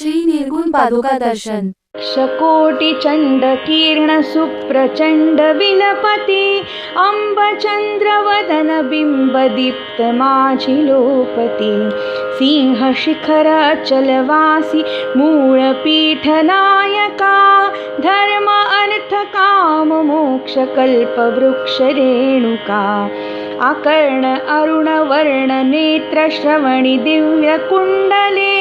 श्री निर्गुण पादुका दर्शन। शकोटिचण्ड किरण सुप्रचण्ड विलपति अम्बचन्द्रवदन बिम्ब दीप्त माझिलोपति सिंह शिखर अचलवासी मूलपीठ नायका धर्म अर्थ काम मोक्ष कल्प वृक्ष रेणुका आकर्ण अरुण वर्ण नेत्र श्रवणी दिव्य कुंडले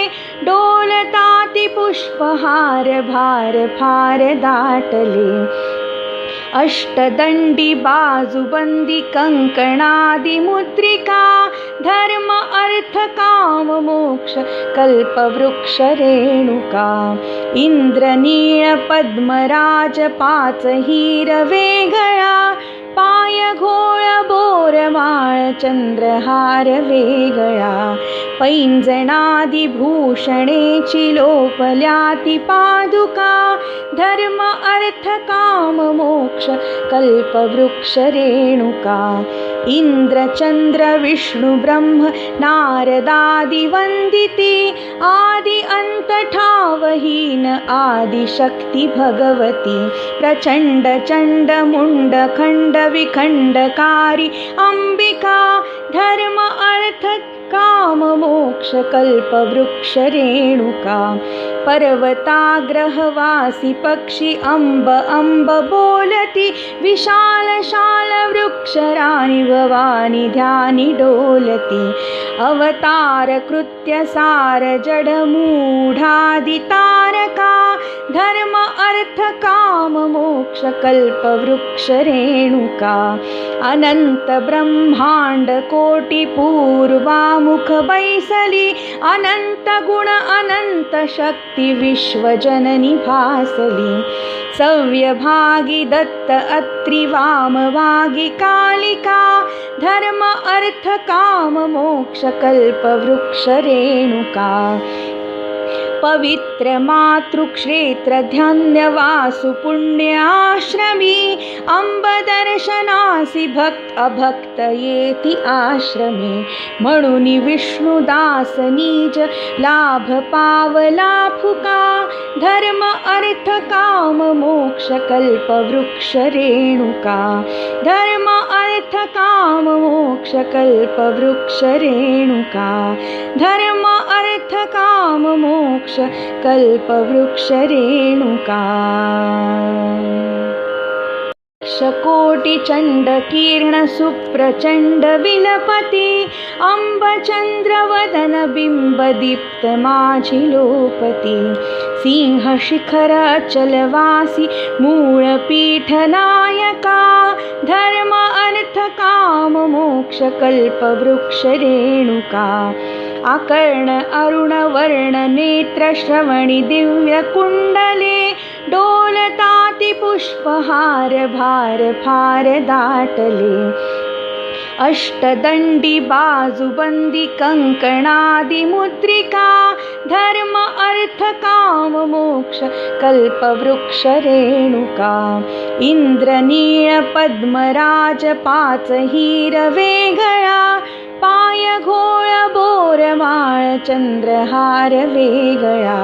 डोलताति पुष्पहार भार फार दाटले अष्टदंडी बाजुबंदी कंकणादि मुद्रिका धर्म अर्थ काम मोक्ष कल्प वृक्ष रेणुका इंद्रनीळ पद्मराज पाच हिरवे गळा पाय घोळ बोरमाळ चंद्रहार वेगळा पैंजणादि भूषणेची लोपल्याति पादुका धर्म अर्थ काम मोक्ष कल्प वृक्ष रेणुका इंद्र चंद्र विष्णु ब्रह्म नारदादि वंदिती आदि अंत ठावहीन आदि शक्ति भगवती प्रचंड चंड मुंड खंड विखंडकारी अंबिका धर्म अर्थ काम मोक्ष कल्प वृक्ष रेणुका पर्वताग्रहवासी पक्षी अंब अंब बोलती विशाल शाल वृक्ष राणी भवानी ध्यानी डोलती अवतार कृत्य सार जड मूढादि तारका धर्म अर्थ काम मोक्ष कल्प वृक्ष रेणुका अनंत ब्रह्मांड कोटि पूर्वामुख बैसली अनंत गुण अनंत शक्ति विश्व जननी भासली सव्यभागी दत्त अत्रि वामभागी कालिका धर्म अर्थ काम मोक्ष कल्प वृक्ष रेणुका पवित्र मातृक्षेत्र ध्यान वासु पुण्य आश्रमी अंब दर्शनासी भक्त अभक्त येति आश्रमी म्हणून विष्णुदास नीज लाभ पावला फुका धर्म अर्थ काम मोक्ष कल्प वृक्ष रेणुका धर्म अर्थ काम मोक्ष कल्प वृक्ष रेणुका धर्म अर्थ काम मोक्ष कल्प वृक्ष रेणुका शकोटि चंड किरण सुप्रचंड विलपति अम्बचंद्र वदन बिंब दीप्त माझिलोपति सिंह शिखर अचलवासी मूलपीठ नायका धर्म अर्थ काम मोक्ष कल्प वृक्ष रेणुका आकर्ण अरुण वर्ण नेत्र श्रवणी दिव्य कुंडले डोलताति पुष्पहार भार फार दाटले अष्टदंडी बाजुबंदी कंकणादि मुद्रिका धर्म अर्थ काम मोक्ष कल्प वृक्ष रेणुका इंद्रनीळ पद्मराज पाच हिरवे गळा पाय घोळ बोरमाळ चंद्रहार वेगळा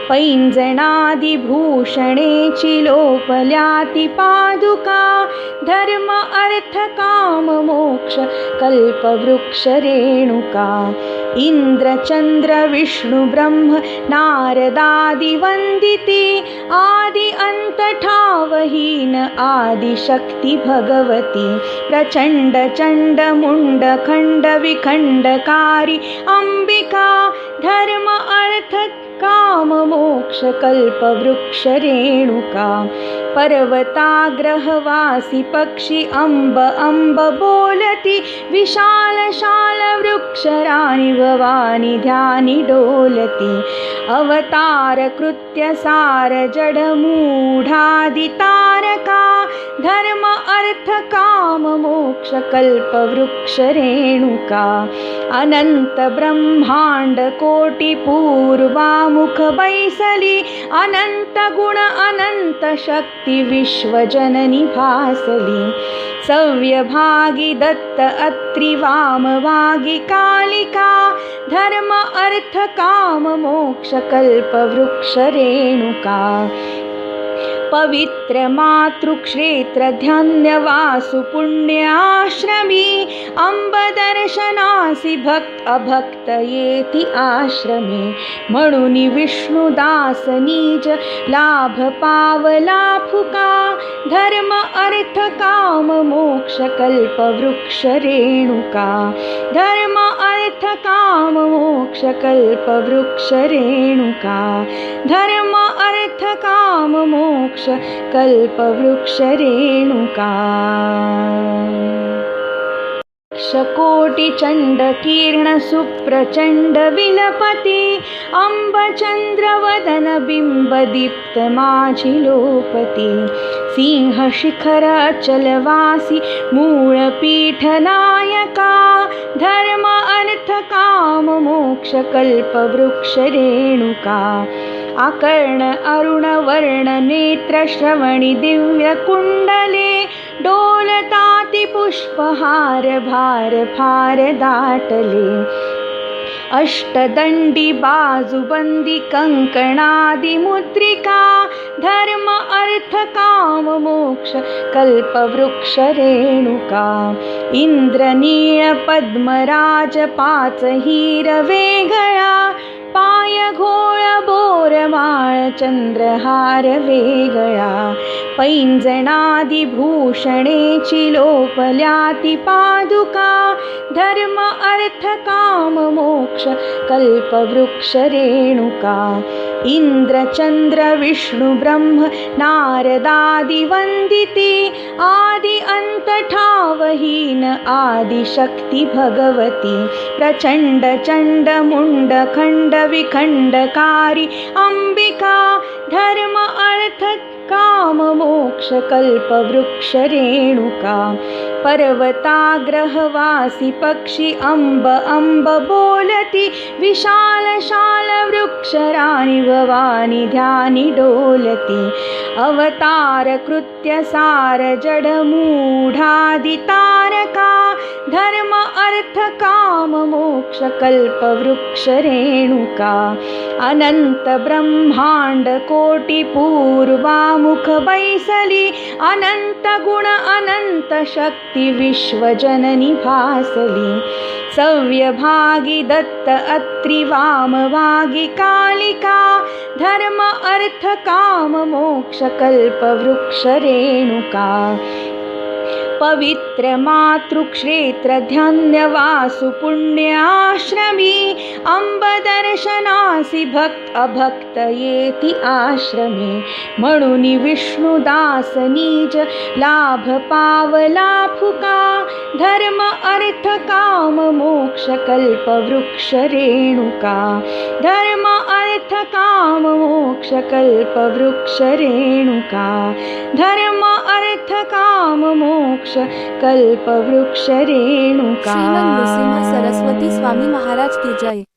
पैंजणादि भूषणेची लोपल्याति पादुका धर्म अर्थ काम मोक्ष कल्प वृक्ष रेणुका इंद्र चंद्र विष्णु ब्रह्म नारदादि वंदिती आदि अंत ठावहीन आदि शक्ति भगवती प्रचंड चंड मुंड खंड विखंडकारी अंबिका धर्म अर्थ काम मोक्ष कल्प वृक्ष रेणुका पर्वताग्रहवासी पक्षी अंब अंब बोलती विशाल शाल वृक्ष राणी भवानी ध्यानी डोलती अवतार कृत्य सार जड मूढादि तारका धर्म अर्थ काम मोक्ष कल्प वृक्ष रेणुका अनंत ब्रह्मांड कोटि पूर्वामुख बैसली अनंत गुण अनंत शक्ति शक्ती विश्वजननी भासली सव्यभागी दत्त अत्रि वामभागी कालिका धर्म अर्थ काम मोक्ष कल्प वृक्ष रेणुका पवित्र मातृक्षेत्र ध्यानवासु पुण्याश्रमी अंब दर्शनासी भक्त अभक्त येती आश्रमी म्हणून विष्णुदास निज लाभ पावला फुका धर्म अर्थ काम मोक्ष कल्प वृक्ष रेणुका धर्म अर्थ काम मोक्ष कल्प वृक्ष रेणुका धर्म अर्थ काम मोक्ष कल्प वृक्ष रेणुका कोटि चंड किरण सुप्रचंड विलपति अंब चंद्र वदन बिंब दीप्त माझी लोपति सिंह शिखर अचलवासी मूळ पीठ नायका धर्म अर्थ काम मोक्ष कल्प वृक्ष रेणुका आकर्ण अरुण वर्ण नेत्र श्रवणी दिव्य कुंडले डोलताति पुष्पहार भार फार दाटले अष्टदंडी बाजूबंदी कंकणादि मुद्रिका धर्म अर्थ काम मोक्ष कल्प वृक्ष रेणुका इंद्रनीळ पद्मराज पाच हिर वेगळा पाय घोळ बोरमाळ चंद्रहार वेगळा पैंजणादि भूषणेची लोपल्याती पादुका धर्म अर्थ काम मोक्ष कल्प वृक्ष रेणुका इंद्र चंद्र विष्णु ब्रह्म नारदादि वंदिती आदि अंत ठावहीन आदि शक्ती भगवती प्रचंड चंड मुंड खंड विखंडकारी अंबिका धर्म अर्थ काम मोक्ष कल्प वृक्ष रेणुका पर्वताग्रहवासी पक्षी अंब अंब बोलती विशाल शाल वृक्षराणी भवानी ध्यानी डोलती अवतार कृत्य सार जड मूढादि तारका धर्म अर्थ काम मोक्ष कल्प वृक्ष रेणुका अनंत ब्रह्मांड कोटि पूर्वामुख बैसली अनंत गुण अनंत शक्ती विश्वजननी भासली सव्यभागी दत्त अत्रि वामभागी कालिका धर्म अर्थ काम मोक्ष कल्प वृक्ष रेणुका पवित्र मातृक्षेत्र ध्यानवासु पुण्याश्रमी अंब दर्शनासी भक्त अभक्त येती आश्रमी म्हणून विष्णुदास निज लाभ पावला फुका धर्म अर्थ काम मोक्ष कल्प वृक्ष रेणुका धर्म अर्थ काम मोक्ष कल्प वृक्ष रेणुका धर्म अर्थ काम मोक्ष कल्प वृक्ष रेणुका श्रीमद नृसिंह सरस्वती स्वामी महाराज की जय।